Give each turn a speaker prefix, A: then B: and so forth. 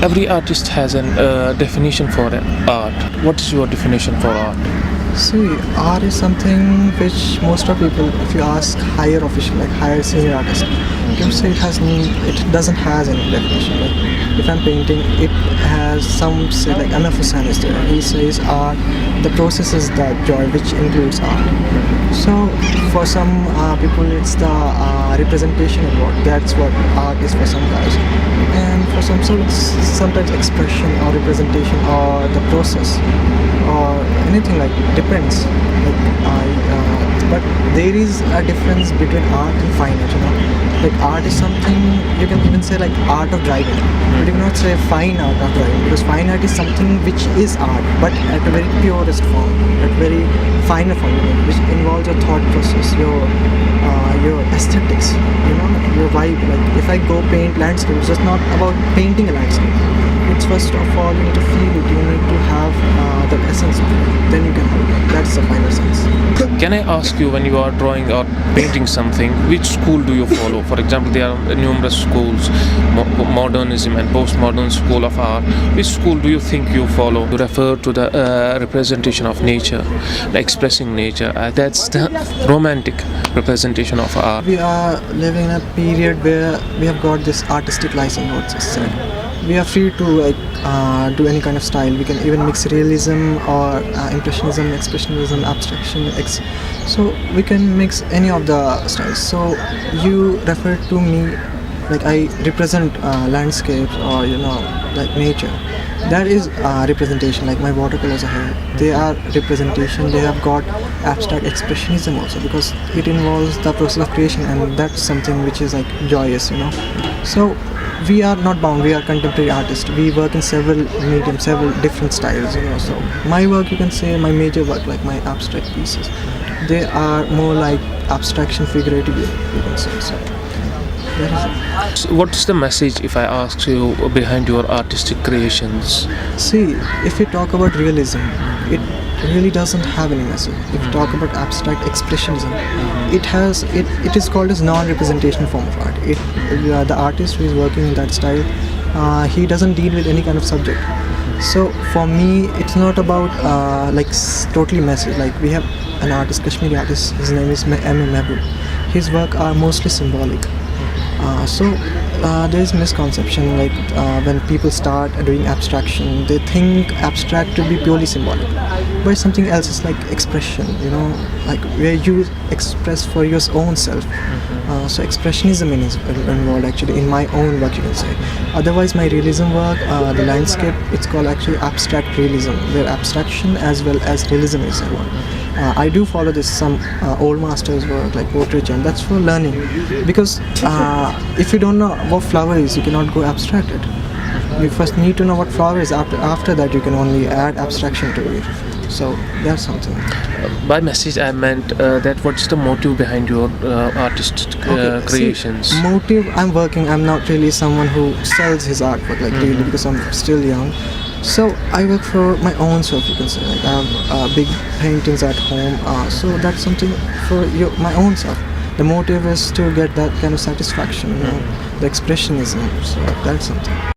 A: Every artist has a definition for art. What is your definition for art?
B: See, art is something which most of people, if you ask higher official, like higher senior artist, they will say it doesn't has any definition. Like if I'm painting, it has some say like Mohammad Hussain is there. He says art, the process is the joy, which includes art. So for some people, it's the representation of what that's what art is for some guys, and for some, so it's sometimes expression or representation or the process or anything like depends. But there is a difference between art and fine art. Like art is something you can even say like art of driving, but you cannot say fine art of driving, because fine art is something which is art, but at a very purest form, at very finer form, which involves your thought process, your aesthetics, your vibe. Like if I go paint landscape, it's just not about painting a landscape. It's first of all you need to feel it. You need to have the essence of it. Then you can have it. That's the final sense.
A: Can I ask you, when you are drawing or painting something, which school do you follow? For example, there are numerous schools, modernism and postmodern school of art. Which school do you think you follow? You refer to the representation of nature, the expressing nature. That's the romantic representation of art.
B: We are living in a period where we have got this artistic license, what's it said. We are free to do any kind of style. We can even mix realism or impressionism, expressionism, abstraction. So we can mix any of the styles. So you refer to me like I represent landscapes or like nature. That is representation. Like my watercolors are here. They are representation. They have got abstract expressionism also, because it involves the process of creation, and that's something which is like joyous. So we are not bound. We are contemporary artists. We work in several mediums, several different styles. So my work, you can say, my major work, like my abstract pieces, they are more like abstraction, figurative, you can say. So that is it.
A: So what is the message, if I ask you, behind your artistic creations?
B: See, if you talk about realism, it really doesn't have any message. If you talk about abstract expressionism, it is called as non-representation form of art. The artist who is working in that style, he doesn't deal with any kind of subject. So for me, it's not about totally message. Like we have an artist, Kashmiri artist. His name is Mehboob. His work are mostly symbolic. So there is misconception, like when people start doing abstraction, they think abstract to be purely symbolic, but something else is like expression, like where you express for your own self. So expressionism is involved actually in my own work, you can say. Otherwise, my realism work, the landscape, it's called actually abstract realism, where abstraction as well as realism is involved. I do follow some old masters' work like portraiture, and that's for learning, because if you don't know what flower is, you cannot go abstract it. You first need to know what flower is. After that, you can only add abstraction to it. So that's something.
A: By message, I meant that what's the motive behind your artist creations?
B: See, motive, I'm not really someone who sells his artwork, like really, because I'm still young. So I work for my own self, you can say. Like I have big paintings at home, so that's something for my own self. The motive is to get that kind of satisfaction, the expressionism. So that's something.